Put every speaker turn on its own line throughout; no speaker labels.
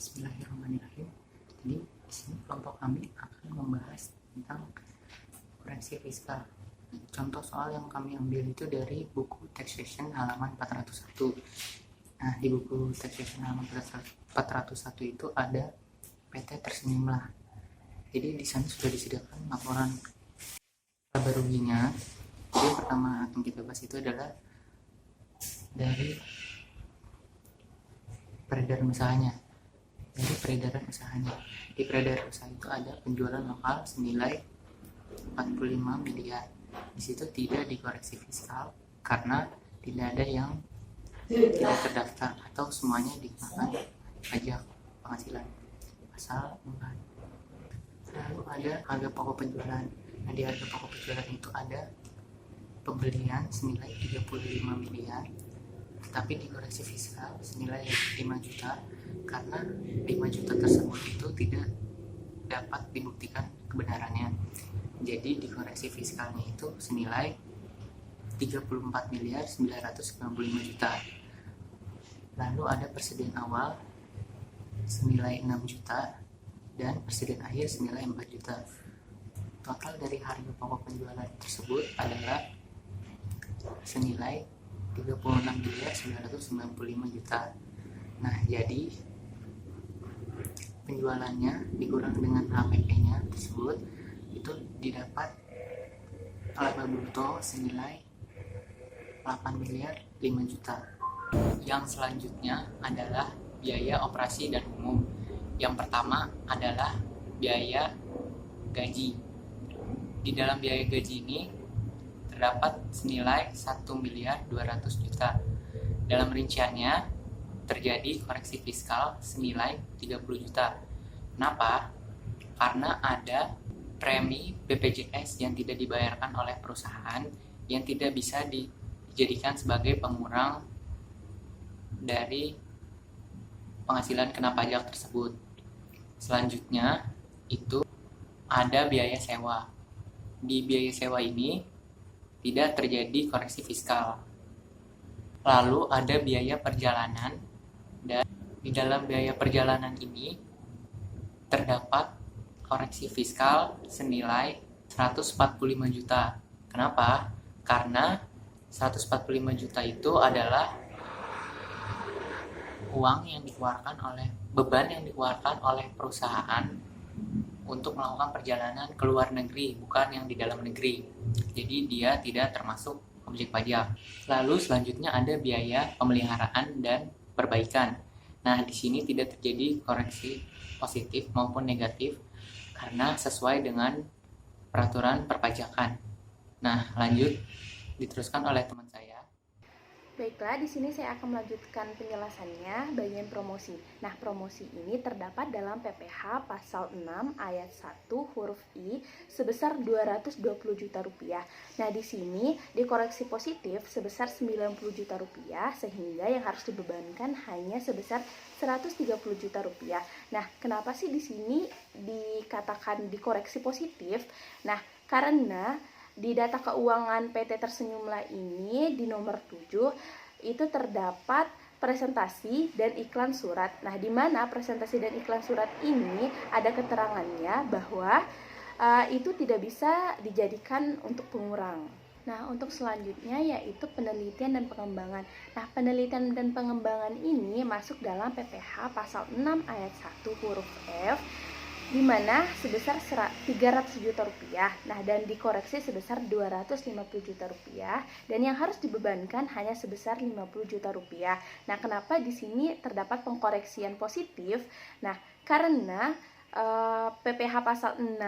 Bismillahirrahmanirrahim. Jadi di sini kelompok kami akan membahas tentang koreksi fiskal. Contoh soal yang kami ambil itu dari buku taxation halaman 401. Nah, di buku taxation halaman 401 itu ada PT Tersenyumlah. Jadi di sana sudah disediakan laporan laba ruginya. Jadi yang pertama yang kita bahas itu adalah dari peredaran usahanya. Dari peredaran usahanya. Di peredaran usaha itu ada penjualan lokal senilai 45 miliar. Di situ tidak dikoreksi fiskal karena tidak ada yang tidak terdaftar atau semuanya dikenakan pajak penghasilan pasal 4. Lalu ada harga pokok penjualan. Nah, di harga pokok penjualan itu ada pembelian senilai 35 miliar tetapi dikoreksi fiskal senilai 5 juta karena 5 juta tersebut itu tidak dapat dibuktikan kebenarannya. Jadi dikoreksi fiskalnya itu senilai 34 miliar 995 juta. Lalu ada persediaan awal senilai 6 juta dan persediaan akhir senilai 4 juta. Total dari harga pokok penjualan tersebut adalah senilai 36 miliar 995 juta. Nah, jadi penjualannya dikurang dengan HPP-nya tersebut itu didapat laba bruto senilai 8 miliar 5 juta. Yang selanjutnya adalah biaya operasi dan umum. Yang pertama adalah biaya gaji. Di dalam biaya gaji ini terdapat senilai 1 miliar 200 juta. Dalam rinciannya terjadi koreksi fiskal senilai 30 juta. Kenapa? Karena ada premi BPJS yang tidak dibayarkan oleh perusahaan yang tidak bisa dijadikan sebagai pengurang dari penghasilan kena pajak tersebut. Selanjutnya itu ada biaya sewa. Di biaya sewa ini tidak terjadi koreksi fiskal. Lalu ada biaya perjalanan, dan di dalam biaya perjalanan ini terdapat koreksi fiskal senilai 145 juta. Kenapa? Karena 145 juta itu adalah beban yang dikeluarkan oleh perusahaan untuk melakukan perjalanan ke luar negeri, bukan yang di dalam negeri. Jadi dia tidak termasuk objek pajak. Lalu selanjutnya ada biaya pemeliharaan dan perbaikan. Nah, di sini tidak terjadi koreksi positif maupun negatif karena sesuai dengan peraturan perpajakan. Nah, lanjut diteruskan oleh teman saya.
Baiklah, di sini saya akan melanjutkan penjelasannya bagian promosi. Nah, promosi ini terdapat dalam PPh pasal 6 ayat 1 huruf I sebesar 220 juta rupiah. Nah, di sini dikoreksi positif sebesar 90 juta rupiah sehingga yang harus dibebankan hanya sebesar 130 juta rupiah. Nah, kenapa sih di sini dikatakan dikoreksi positif? Nah, karena di data keuangan PT Tersenyumlah ini di nomor 7 itu terdapat presentasi dan iklan surat. Nah, di mana presentasi dan iklan surat ini ada keterangannya bahwa itu tidak bisa dijadikan untuk pengurang. Nah, untuk selanjutnya yaitu penelitian dan pengembangan. Nah, penelitian dan pengembangan ini masuk dalam PPh pasal 6 ayat 1 huruf F di mana sebesar 300 juta rupiah. Nah, dan dikoreksi sebesar 250 juta rupiah dan yang harus dibebankan hanya sebesar 50 juta rupiah. Nah, kenapa di sini terdapat pengkoreksian positif? Nah, karena PPh pasal 6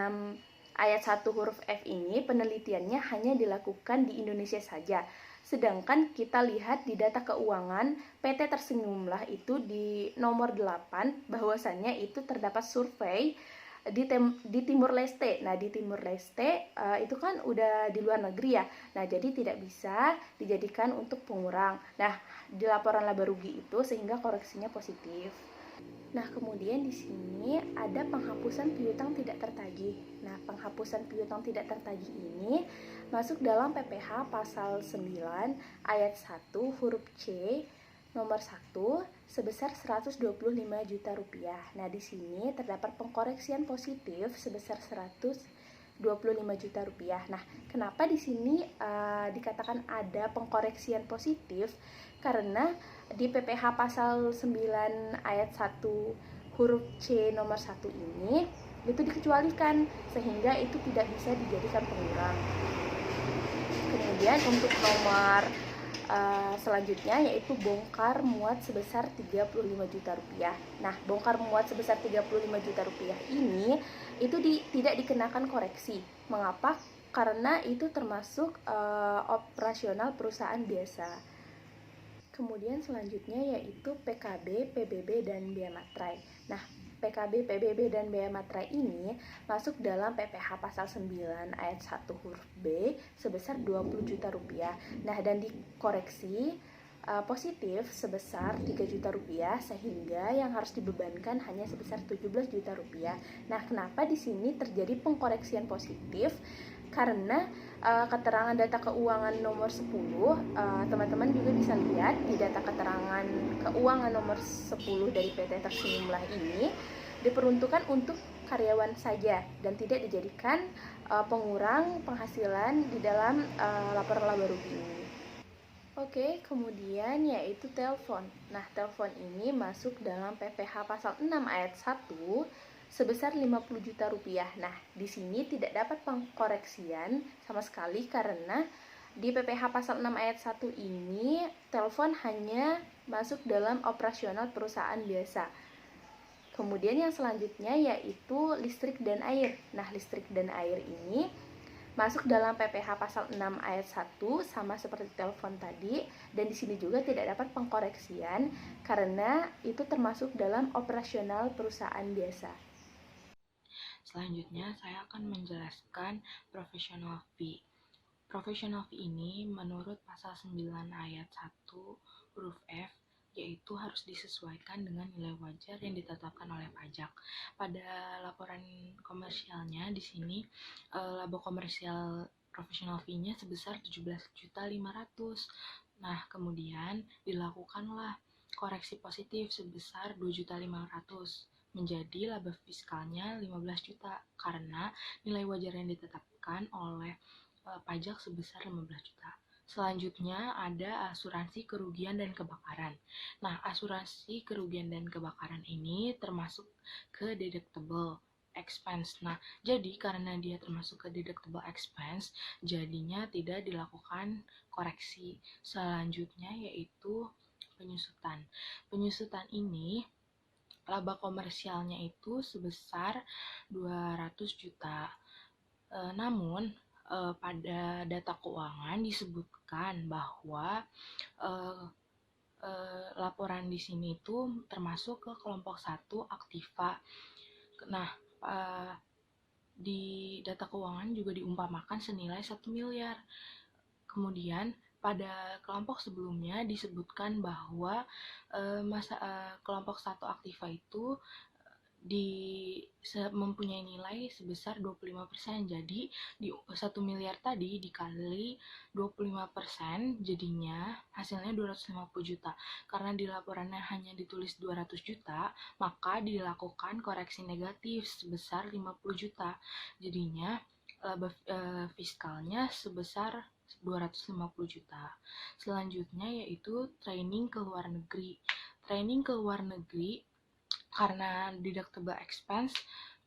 ayat 1 huruf F ini penelitiannya hanya dilakukan di Indonesia saja. Sedangkan kita lihat di data keuangan PT Tersenyumlah itu di nomor 8 bahwasannya itu terdapat survei di Timur Leste. Nah, di Timur Leste itu kan udah di luar negeri ya. Nah, jadi tidak bisa dijadikan untuk pengurang. Nah, di laporan laba rugi itu sehingga koreksinya positif. Nah, kemudian di sini ada penghapusan piutang tidak tertagih. Nah, penghapusan piutang tidak tertagih ini masuk dalam PPh pasal 9 ayat 1 huruf C Nomor 1 sebesar 125 juta rupiah. Nah, di sini terdapat pengkoreksian positif sebesar 125 juta rupiah. Nah, kenapa di sini dikatakan ada pengkoreksian positif? Karena di PPh pasal 9 ayat 1 huruf C nomor 1 ini itu dikecualikan sehingga itu tidak bisa dijadikan pengurang. Kemudian untuk nomor selanjutnya yaitu bongkar muat sebesar 35 juta rupiah. Nah, bongkar muat sebesar 35 juta rupiah ini itu tidak dikenakan koreksi. Mengapa? Karena itu termasuk operasional perusahaan biasa. Kemudian selanjutnya yaitu PKB, PBB, dan biaya materai. Nah, PKB, PBB, dan biaya materai ini masuk dalam PPh pasal 9 ayat 1 huruf B sebesar 20 juta rupiah. Nah, dan dikoreksi positif sebesar 3 juta rupiah sehingga yang harus dibebankan hanya sebesar 17 juta rupiah. Nah, kenapa di sini terjadi pengkoreksian positif? Karena keterangan data keuangan nomor 10, teman-teman juga bisa lihat di data keterangan keuangan nomor 10 dari PT Tersenyumlah ini diperuntukkan untuk karyawan saja dan tidak dijadikan pengurang penghasilan di dalam laporan laba rugi ini. Oke, kemudian yaitu telepon. Nah, telepon ini masuk dalam PPh pasal 6 ayat 1 sebesar 50 juta rupiah. Nah, di sini tidak dapat pengkoreksian sama sekali karena di PPh pasal 6 ayat 1 ini telepon hanya masuk dalam operasional perusahaan biasa. Kemudian yang selanjutnya yaitu listrik dan air. Nah, listrik dan air ini masuk dalam PPh pasal 6 ayat 1 sama seperti telepon tadi, dan di sini juga tidak dapat pengkoreksian karena itu termasuk dalam operasional perusahaan biasa.
Selanjutnya, saya akan menjelaskan professional fee. Professional fee ini menurut pasal 9 ayat 1 huruf F yaitu harus disesuaikan dengan nilai wajar yang ditetapkan oleh pajak. Pada laporan komersialnya di sini laba komersial professional fee-nya sebesar 17.500.000. Nah, kemudian dilakukanlah koreksi positif sebesar 2.500.000 menjadi laba fiskalnya 15 juta karena nilai wajar yang ditetapkan oleh pajak sebesar 15 juta. Selanjutnya ada asuransi kerugian dan kebakaran. Nah, asuransi kerugian dan kebakaran ini termasuk ke deductible expense. Nah, jadi karena dia termasuk ke deductible expense, jadinya tidak dilakukan koreksi. Selanjutnya yaitu penyusutan. Penyusutan ini laba komersialnya itu sebesar 200 juta. Namun pada data keuangan disebutkan bahwa laporan di sini itu termasuk ke kelompok 1 Aktiva. Nah, di data keuangan juga diumpamakan senilai 1 miliar. Kemudian pada kelompok sebelumnya disebutkan bahwa kelompok 1 Aktiva itu mempunyai nilai sebesar 25%. Jadi di 1 miliar tadi dikali 25% jadinya hasilnya 250 juta. Karena di laporannya hanya ditulis 200 juta, maka dilakukan koreksi negatif sebesar 50 juta. Jadinya laba fiskalnya sebesar 250 juta. Selanjutnya yaitu training ke luar negeri. Training ke luar negeri karena deductible expense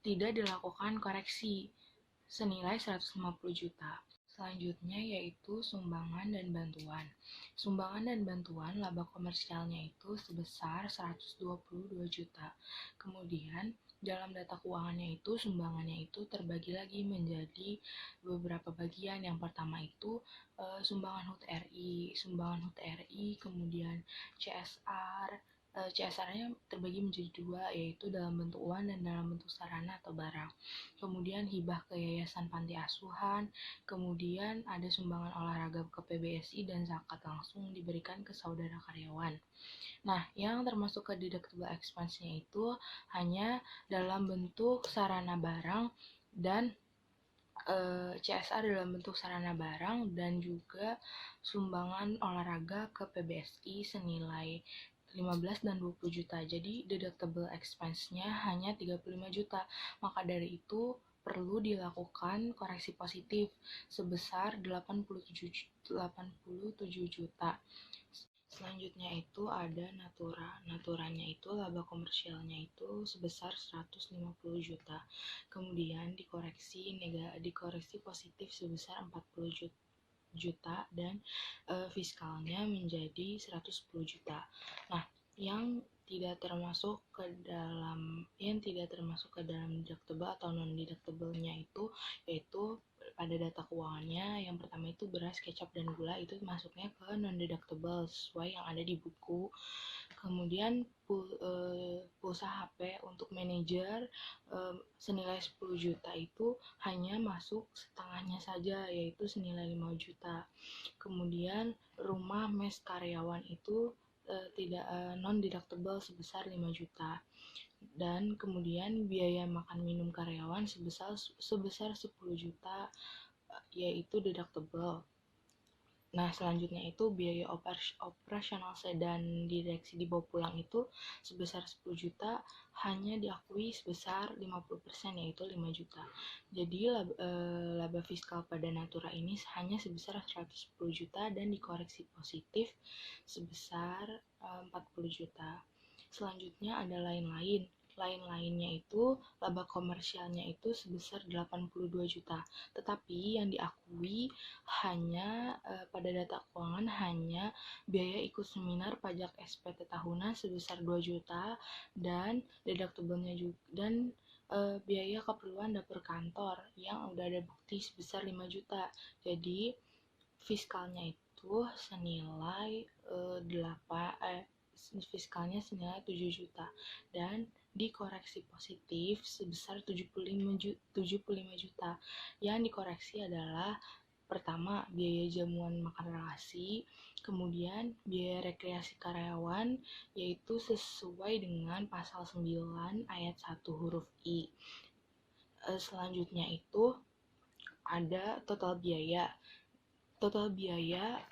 tidak dilakukan koreksi senilai 150 juta. Selanjutnya yaitu sumbangan dan bantuan. Sumbangan dan bantuan laba komersialnya itu sebesar 122 juta. Kemudian dalam data keuangannya itu sumbangannya itu terbagi lagi menjadi beberapa bagian. Yang pertama itu sumbangan HUT RI, kemudian CSR. CSR-nya terbagi menjadi dua, yaitu dalam bentuk uang dan dalam bentuk sarana atau barang. Kemudian hibah ke yayasan panti asuhan, kemudian ada sumbangan olahraga ke PBSI dan zakat langsung diberikan ke saudara karyawan. Nah, yang termasuk ke deductible expense-nya itu hanya dalam bentuk sarana barang dan CSR dalam bentuk sarana barang dan juga sumbangan olahraga ke PBSI senilai 15 dan 20 juta. Jadi deductible expense-nya hanya 35 juta. Maka dari itu perlu dilakukan koreksi positif sebesar 87 juta. Selanjutnya itu ada natura. Naturanya itu laba komersialnya itu sebesar 150 juta. Kemudian dikoreksi positif sebesar 40 juta dan fiskalnya menjadi 110 juta. Nah, yang tidak termasuk ke dalam deductible atau non deductible-nya itu yaitu pada data keuangannya. Yang pertama itu beras, kecap, dan gula itu masuknya ke non deductible sesuai yang ada di buku. Kemudian pulsa HP untuk manajer senilai 10 juta itu hanya masuk setengahnya saja, yaitu senilai 5 juta. Kemudian rumah mes karyawan itu tidak non deductible sebesar 5 juta. Dan kemudian biaya makan minum karyawan sebesar 10 juta yaitu deductible. Nah, selanjutnya itu biaya operasional sedan direksi dibawa pulang itu sebesar 10 juta hanya diakui sebesar 50% yaitu 5 juta. Jadi laba fiskal pada natura ini hanya sebesar 110 juta dan dikoreksi positif sebesar 40 juta. Selanjutnya ada lain-lain. Lain-lainnya itu laba komersialnya itu sebesar 82 juta. Tetapi yang diakui hanya pada data keuangan hanya biaya ikut seminar pajak SPT tahunan sebesar 2 juta dan deductible-nya juga dan biaya keperluan dapur kantor yang udah ada bukti sebesar 5 juta. Jadi fiskalnya itu senilai 7 juta dan dikoreksi positif sebesar 75 juta. Yang dikoreksi adalah pertama biaya jamuan makan relasi, kemudian biaya rekreasi karyawan yaitu sesuai dengan pasal 9 ayat 1 huruf I. Selanjutnya itu ada total biaya. Total biaya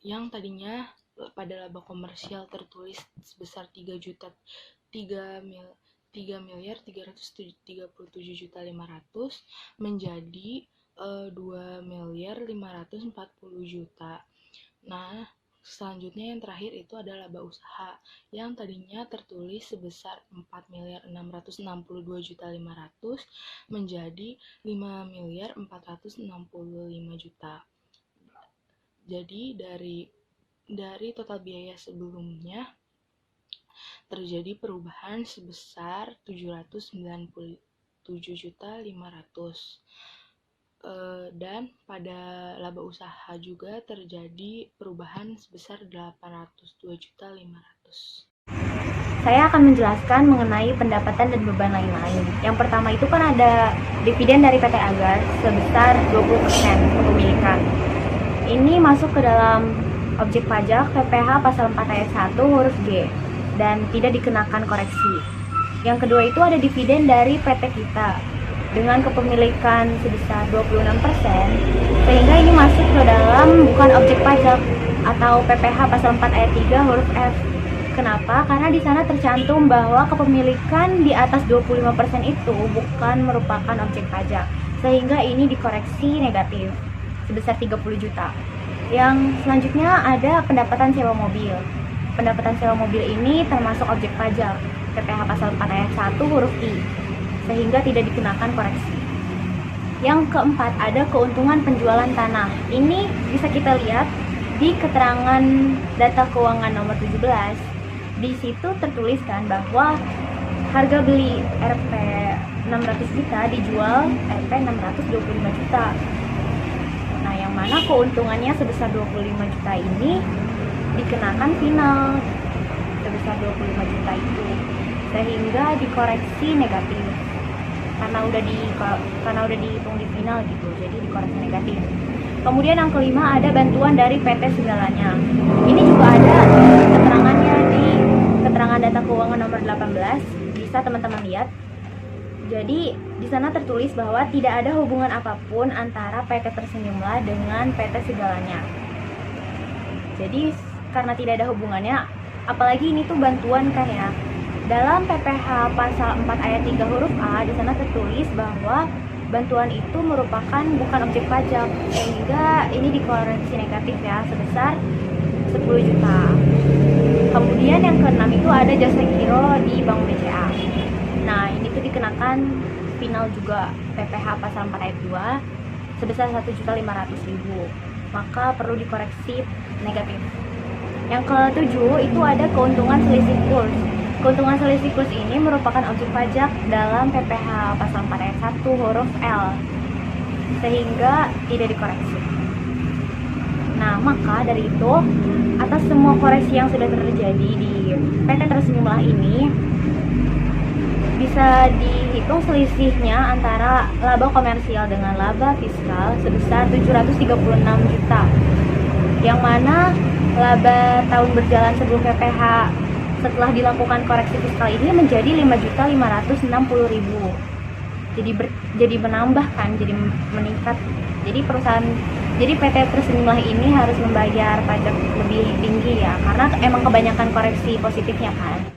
yang tadinya pada laba komersial tertulis sebesar 3.337.500 menjadi 2.540.000.000. Nah, selanjutnya yang terakhir itu adalah laba usaha yang tadinya tertulis sebesar 4.662.500 menjadi 5.465.000.000. Jadi dari total biaya sebelumnya terjadi perubahan sebesar 797.500. Dan pada laba usaha juga terjadi perubahan sebesar 802.500.
Saya akan menjelaskan mengenai pendapatan dan beban lain-lain. Yang pertama itu kan ada dividen dari PT Agar sebesar 20% kepemilikan. Ini masuk ke dalam objek pajak PPh pasal 4 ayat 1 huruf G dan tidak dikenakan koreksi. Yang kedua itu ada dividen dari PT Kita dengan kepemilikan sebesar 26%, sehingga ini masuk ke dalam bukan objek pajak atau PPh pasal 4 ayat 3 huruf F. Kenapa? Karena di sana tercantum bahwa kepemilikan di atas 25% itu bukan merupakan objek pajak, sehingga ini dikoreksi negatif sebesar 30 juta. Yang selanjutnya ada pendapatan sewa mobil. Pendapatan sewa mobil ini termasuk objek pajak PPh pasal 4 ayat 1 huruf I, sehingga tidak dikenakan koreksi. Yang keempat ada keuntungan penjualan tanah. Ini bisa kita lihat di keterangan data keuangan nomor 17. Di situ tertuliskan bahwa harga beli Rp 600 juta dijual Rp 625 juta. Nah, yang mana keuntungannya sebesar 25 juta ini dikenakan final sebesar 25 juta itu, sehingga dikoreksi negatif karena udah dihitung di final gitu, jadi dikoreksi negatif. Kemudian yang kelima ada bantuan dari PT segalanya. Ini juga ada keterangannya di keterangan data keuangan nomor 18, bisa teman-teman lihat. Jadi di sana tertulis bahwa tidak ada hubungan apapun antara PT Tersenyumlah dengan PT Segalanya. Jadi karena tidak ada hubungannya, apalagi ini tuh bantuan kan ya. Dalam PPh pasal 4 ayat 3 huruf A di sana tertulis bahwa bantuan itu merupakan bukan objek pajak, sehingga ini dikoreksi negatif ya sebesar 10 juta. Kemudian yang keenam itu ada jasa giro di Bank BCA. Nah, ini tuh dikenakan final juga PPh pasal 4 ayat 2 sebesar 1.500.000. Maka perlu dikoreksi negatif. Yang ketujuh itu ada keuntungan selisih kurs. Keuntungan selisih kurs ini merupakan objek pajak dalam PPh pasal 4 ayat 1 huruf L, sehingga tidak dikoreksi. Nah, maka dari itu, atas semua koreksi yang sudah terjadi di PT Tersenyumlah ini, bisa dihitung selisihnya antara laba komersial dengan laba fiskal sebesar 736 juta. Yang mana laba tahun berjalan sebelum PPh setelah dilakukan koreksi fiskal ini menjadi 5.560.000. Jadi menambah kan, jadi meningkat. Jadi PT Tersenyumlah ini harus membayar pajak lebih tinggi ya, karena emang kebanyakan koreksi positifnya kan.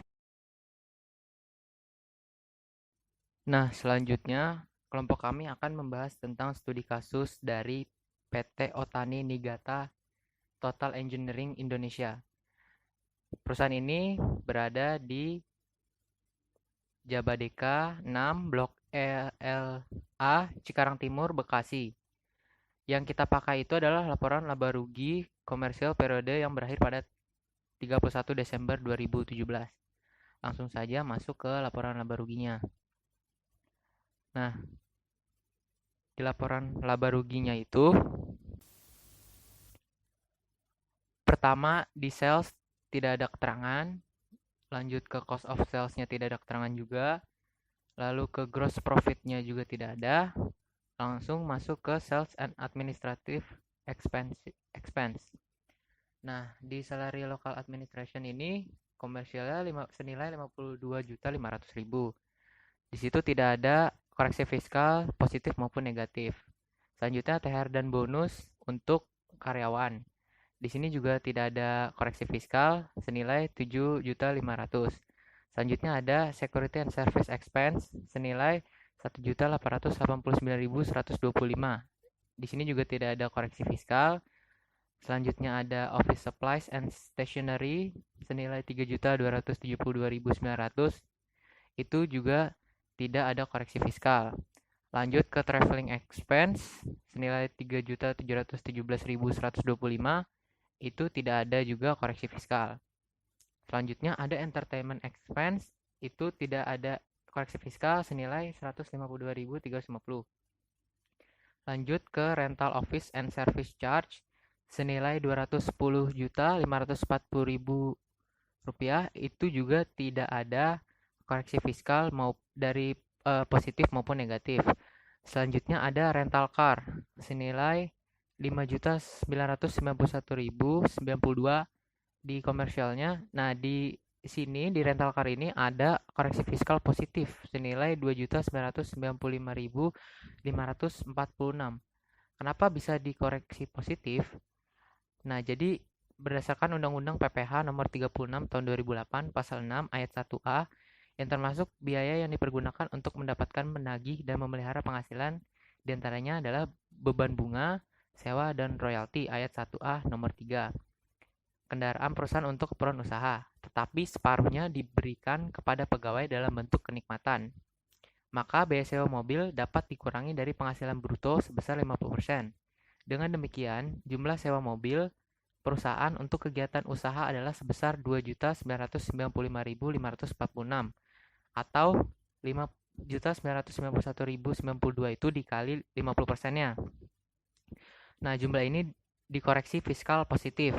Nah, selanjutnya kelompok kami akan membahas tentang studi kasus dari PT Otani Nigata Total Engineering Indonesia. Perusahaan ini berada di Jabadeka 6, Blok LA, Cikarang Timur, Bekasi. Yang kita pakai itu adalah laporan laba rugi komersial periode yang berakhir pada 31 Desember 2017. Langsung saja masuk ke laporan laba ruginya. Nah, di laporan laba ruginya itu, pertama di sales tidak ada keterangan, lanjut ke cost of sales-nya tidak ada keterangan juga, lalu ke gross profit-nya juga tidak ada, langsung masuk ke sales and administrative expense. Nah, di salary local administration ini komersialnya senilai 52.500.000. Di situ tidak ada koreksi fiskal positif maupun negatif. Selanjutnya THR dan bonus untuk karyawan. Di sini juga tidak ada koreksi fiskal senilai 7.500.000. Selanjutnya ada security and service expense senilai 1.889.125. Di sini juga tidak ada koreksi fiskal. Selanjutnya ada office supplies and stationery senilai 3.272.900. Itu juga tidak ada koreksi fiskal. Lanjut ke traveling expense senilai 3.717.125. Itu tidak ada juga koreksi fiskal. Selanjutnya ada entertainment expense, itu tidak ada koreksi fiskal senilai 152.350. Lanjut ke rental office and service charge senilai 210.540.000 rupiah, itu juga tidak ada koreksi fiskal dari positif maupun negatif. Selanjutnya ada rental car senilai 5.991.092 di komersialnya. Nah, di sini di rental car ini ada koreksi fiskal positif senilai 2.995.546. Kenapa bisa dikoreksi positif? Nah, jadi berdasarkan Undang-Undang PPh nomor 36 tahun 2008 pasal 6 ayat 1A yang termasuk biaya yang dipergunakan untuk mendapatkan, menagih dan memelihara penghasilan, diantaranya adalah beban bunga, sewa dan royalti ayat 1A nomor 3. Kendaraan perusahaan untuk keperluan usaha, tetapi separuhnya diberikan kepada pegawai dalam bentuk kenikmatan. Maka biaya sewa mobil dapat dikurangi dari penghasilan bruto sebesar 50%. Dengan demikian, jumlah sewa mobil perusahaan untuk kegiatan usaha adalah sebesar 2.995.546 atau 5.991.092 itu dikali 50%-nya. Nah, jumlah ini dikoreksi fiskal positif.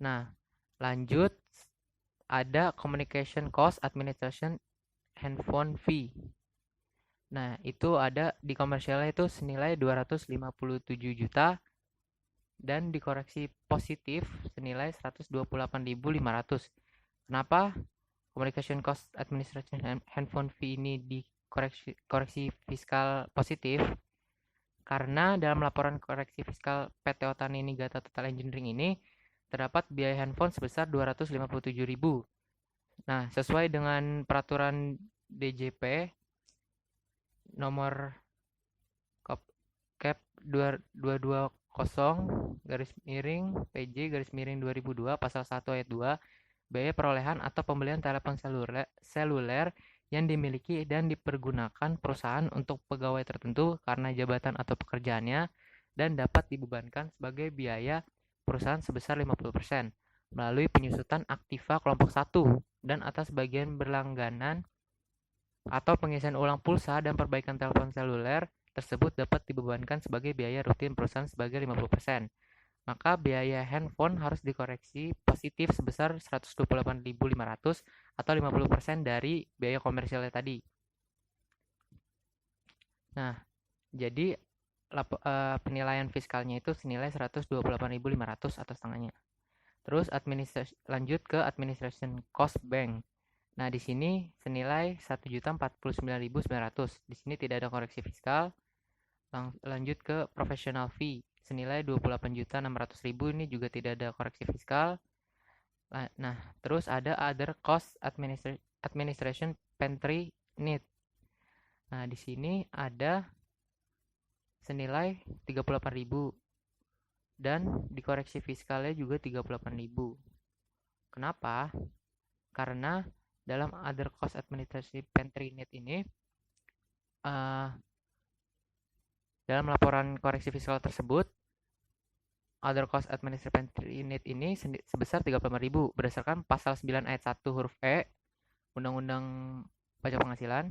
Nah, lanjut ada communication cost administration handphone fee. Nah, itu ada di komersialnya itu senilai 257 juta dan dikoreksi positif senilai 128.500. Kenapa communication cost administration handphone fee ini koreksi fiskal positif karena dalam laporan koreksi fiskal PT Otani Niigata Total Engineering ini terdapat biaya handphone sebesar 257.000. Nah, sesuai dengan peraturan DJP nomor Cap 220 garis miring PJ garis miring 2002 pasal 1 ayat 2, biaya perolehan atau pembelian telepon seluler yang dimiliki dan dipergunakan perusahaan untuk pegawai tertentu karena jabatan atau pekerjaannya dan dapat dibebankan sebagai biaya perusahaan sebesar 50% melalui penyusutan aktiva kelompok 1 dan atas bagian berlangganan atau pengisian ulang pulsa dan perbaikan telepon seluler tersebut dapat dibebankan sebagai biaya rutin perusahaan sebagai 50%. Maka biaya handphone harus dikoreksi positif sebesar 128.500 atau 50% dari biaya komersialnya tadi. Nah, jadi penilaian fiskalnya itu senilai 128.500 atau setengahnya. Terus lanjut ke administration cost bank. Nah, di sini senilai 1.049.900. Di sini tidak ada koreksi fiskal. Lanjut ke professional fee senilai 28.600.000, ini juga tidak ada koreksi fiskal. Nah, terus ada other cost administration pantry need. Nah, di sini ada senilai 38.000 dan dikoreksi fiskalnya juga 38.000. Kenapa? Karena dalam other cost administration pantry need ini dalam laporan koreksi fiskal tersebut other cost administration pantry need ini sebesar 35.000 berdasarkan pasal 9 ayat 1 huruf E Undang-Undang Pajak Penghasilan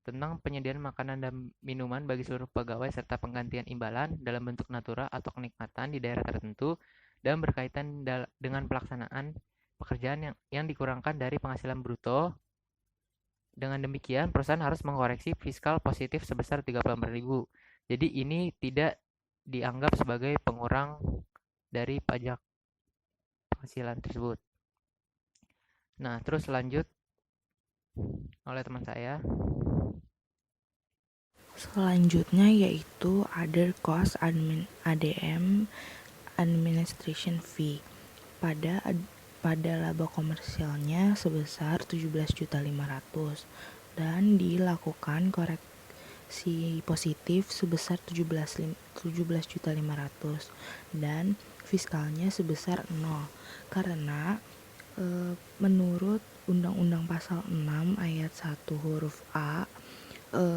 tentang penyediaan makanan dan minuman bagi seluruh pegawai serta penggantian imbalan dalam bentuk natura atau kenikmatan di daerah tertentu dan berkaitan dengan pelaksanaan pekerjaan yang dikurangkan dari penghasilan bruto. Dengan demikian, perusahaan harus mengkoreksi fiskal positif sebesar 34.000. Jadi ini tidak dianggap sebagai pengurang dari pajak penghasilan tersebut. Nah, terus lanjut oleh teman saya.
Selanjutnya yaitu other cost ADM administration fee pada laba komersialnya sebesar 17.500.000 dan dilakukan koreksi positif sebesar 17.500.000 dan fiskalnya sebesar 0 karena menurut Undang-Undang Pasal 6 ayat 1 huruf A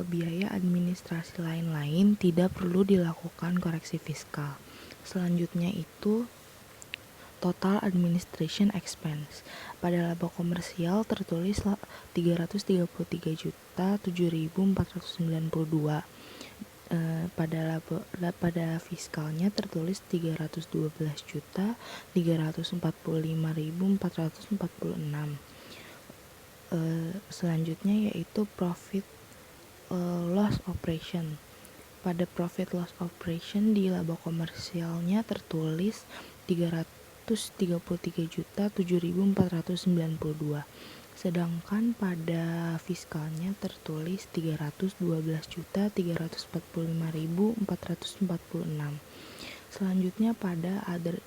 biaya administrasi lain-lain tidak perlu dilakukan koreksi fiskal. Selanjutnya itu total administration expense. Pada laba komersial tertulis 333.007.492. Pada fiskalnya tertulis 312.345.446. Selanjutnya yaitu profit loss operation. Pada profit loss operation di laba komersialnya tertulis 333.007.492. Sedangkan pada fiskalnya tertulis 312.345.446. Selanjutnya pada other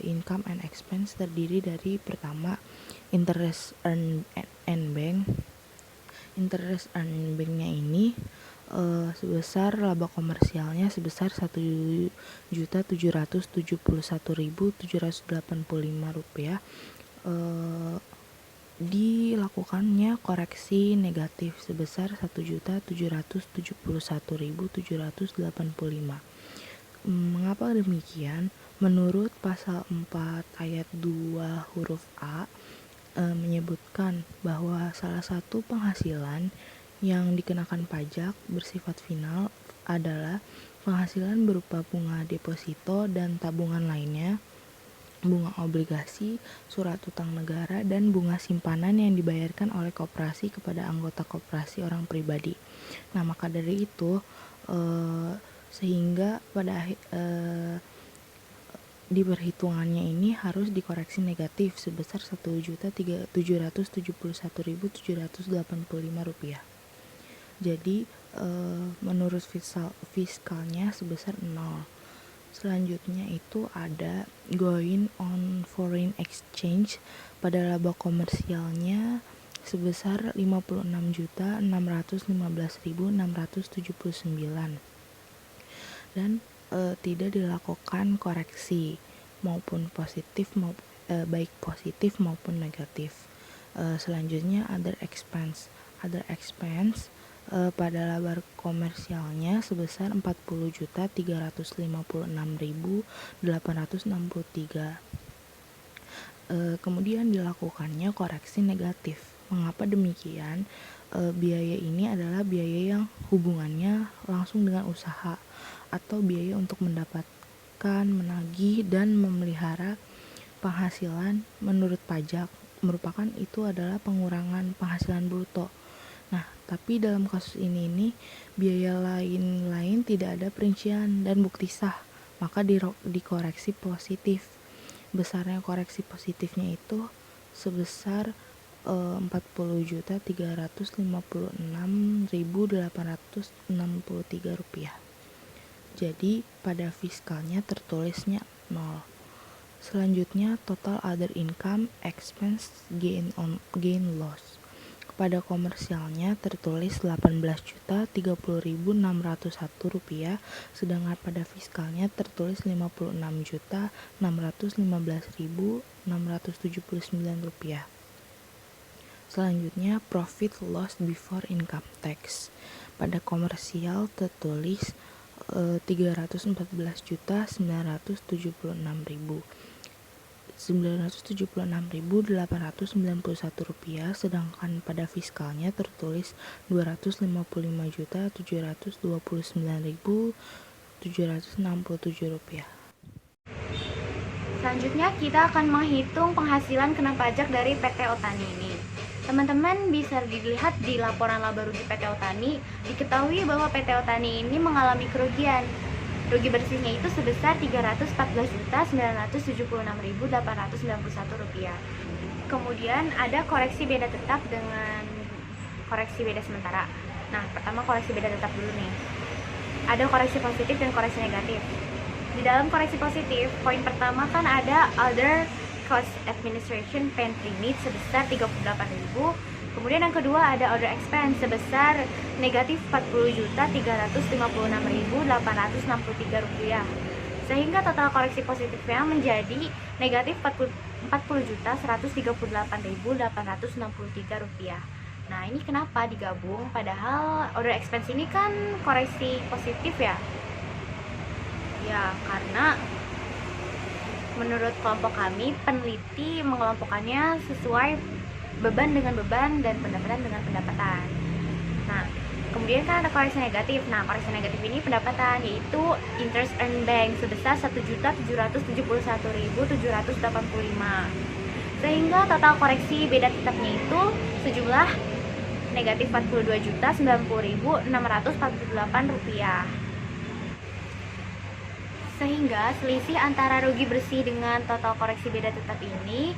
income and expense terdiri dari pertama interest earned and bank. Interest earned banknya ini sebesar laba komersialnya sebesar 1.771.785 rupiah. Dilakukannya koreksi negatif sebesar 1.771.785. Mengapa demikian? Menurut pasal 4 ayat 2 huruf A menyebutkan bahwa salah satu penghasilan yang dikenakan pajak bersifat final adalah penghasilan berupa bunga deposito dan tabungan lainnya, bunga obligasi, surat utang negara, dan bunga simpanan yang dibayarkan oleh koperasi kepada anggota koperasi orang pribadi. Nah, maka dari itu sehingga pada di perhitungannya ini harus dikoreksi negatif sebesar 1.771.785 rupiah. Jadi menurut fiskalnya sebesar 0. Selanjutnya itu ada going on foreign exchange pada laba komersialnya sebesar 56.615.679 dan tidak dilakukan koreksi maupun baik positif maupun negatif. Selanjutnya other expense pada laba komersialnya sebesar 40.356.863. Kemudian dilakukannya koreksi negatif. Mengapa demikian? Biaya ini adalah biaya yang hubungannya langsung dengan usaha atau biaya untuk mendapatkan, menagih, dan memelihara penghasilan menurut pajak. Merupakan itu adalah pengurangan penghasilan bruto. Nah, tapi dalam kasus ini biaya lain tidak ada perincian dan bukti sah, maka dikoreksi positif. Besarnya koreksi positifnya itu sebesar 40.356.863 rupiah. Jadi pada fiskalnya tertulisnya 0. Selanjutnya total other income, expense, gain loss. Pada komersialnya tertulis 18.030.601 rupiah, sedangkan pada fiskalnya tertulis 56.615.679 rupiah. Selanjutnya profit loss before income tax. Pada komersial tertulis 314.976.891 rupiah, sedangkan pada fiskalnya tertulis 255.729.767 rupiah.
Selanjutnya kita akan menghitung penghasilan kena pajak dari PT Otani ini. Teman-teman bisa dilihat di laporan laba rugi PT Otani, diketahui bahwa PT Otani ini mengalami kerugian. Rugi bersihnya itu sebesar Rp314.976.891 rupiah. Kemudian ada koreksi beda tetap dengan koreksi beda sementara. Nah, pertama koreksi beda tetap dulu nih. Ada koreksi positif dan koreksi negatif. Di dalam koreksi positif, poin pertama kan ada other cost administration pantry need sebesar 38.000. Kemudian yang kedua ada other expense sebesar negatif 40.356.863 rupiah. Sehingga total koreksi positifnya menjadi negatif 40.138.863 rupiah. Nah, ini kenapa digabung? Padahal other expense ini kan koreksi positif ya. Ya, karena menurut kelompok kami, peneliti mengelompokkannya sesuai beban dengan beban dan pendapatan dengan pendapatan. Nah, kemudian kan ada koreksi negatif. Nah, koreksi negatif ini pendapatan, yaitu interest earned bank sebesar 1.771.785. Sehingga total koreksi beda tetapnya itu sejumlah negatif 42.090.648 rupiah. Sehingga selisih antara rugi bersih dengan total koreksi beda tetap ini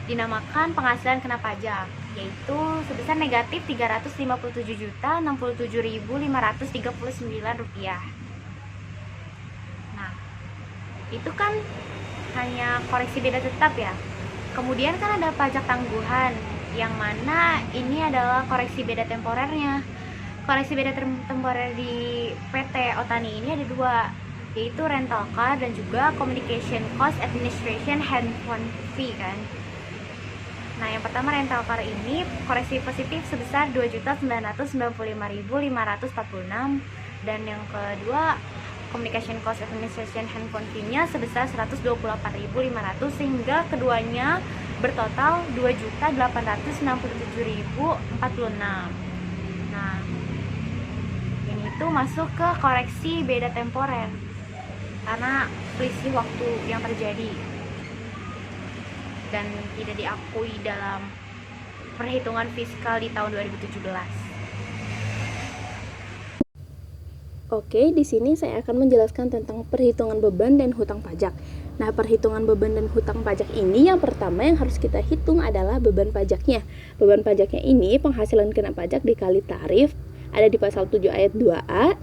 dinamakan penghasilan kena pajak, yaitu sebesar negatif Rp357.067.539. Nah, itu kan hanya koreksi beda tetap ya. Kemudian kan ada pajak tangguhan, yang mana ini adalah koreksi beda temporernya. Koreksi beda temporer di PT Otani ini ada dua, yaitu rental car dan juga communication cost administration handphone fee kan. Nah, yang pertama rental car ini koreksi positif sebesar 2.995.546 dan yang kedua communication cost administration handphone fee-nya sebesar 128.500 sehingga keduanya bertotal 2.867.046. Nah, ini itu masuk ke koreksi beda temporer karena selisih waktu yang terjadi dan tidak diakui dalam perhitungan fiskal di tahun 2017.
Oke, di sini saya akan menjelaskan tentang perhitungan beban dan hutang pajak. Nah, perhitungan beban dan hutang pajak ini yang pertama yang harus kita hitung adalah beban pajaknya. Beban pajaknya ini penghasilan kena pajak dikali tarif ada di pasal 7 ayat 2A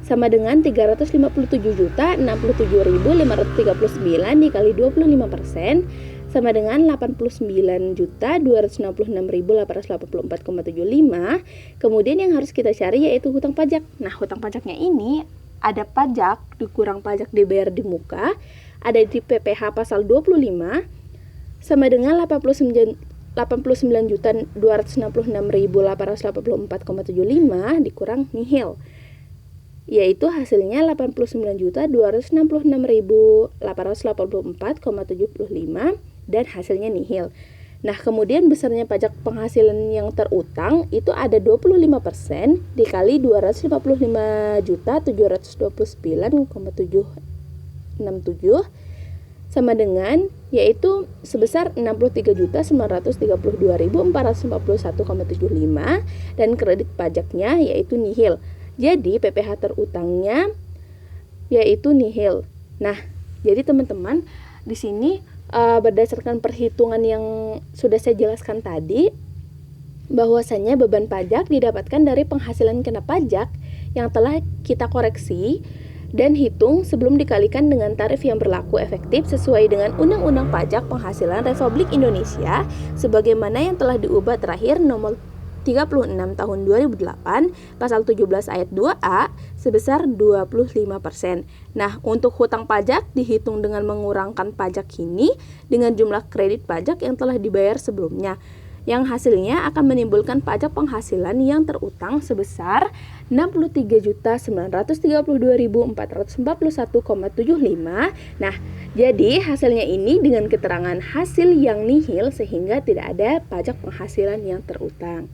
sama dengan 357.067.539 dikali 25% sama dengan 89.266.884,75. Kemudian yang harus kita cari yaitu hutang pajak. Nah, hutang pajaknya ini ada pajak dikurang pajak dibayar di muka, ada di PPh pasal 25 sama dengan 89.266.884,75 dikurang nihil, yaitu hasilnya 89.266.884,75 dan hasilnya nihil. Nah, kemudian besarnya pajak penghasilan yang terutang itu ada 25% dikali 250.729,767 sama dengan yaitu sebesar 63.932.441,75 dan kredit pajaknya yaitu nihil. Jadi PPh terutangnya yaitu nihil. Nah, jadi teman-teman di sini berdasarkan perhitungan yang sudah saya jelaskan tadi, bahwasanya beban pajak didapatkan dari penghasilan kena pajak yang telah kita koreksi dan hitung sebelum dikalikan dengan tarif yang berlaku efektif sesuai dengan Undang-Undang Pajak Penghasilan Republik Indonesia sebagaimana yang telah diubah terakhir nomor 36 tahun 2008 pasal 17 ayat 2A sebesar 25%. Nah, untuk hutang pajak dihitung dengan mengurangkan pajak ini dengan jumlah kredit pajak yang telah dibayar sebelumnya, yang hasilnya akan menimbulkan pajak penghasilan yang terutang sebesar 63.932.441,75. Nah, jadi hasilnya ini dengan keterangan hasil yang nihil sehingga tidak ada pajak penghasilan yang terutang.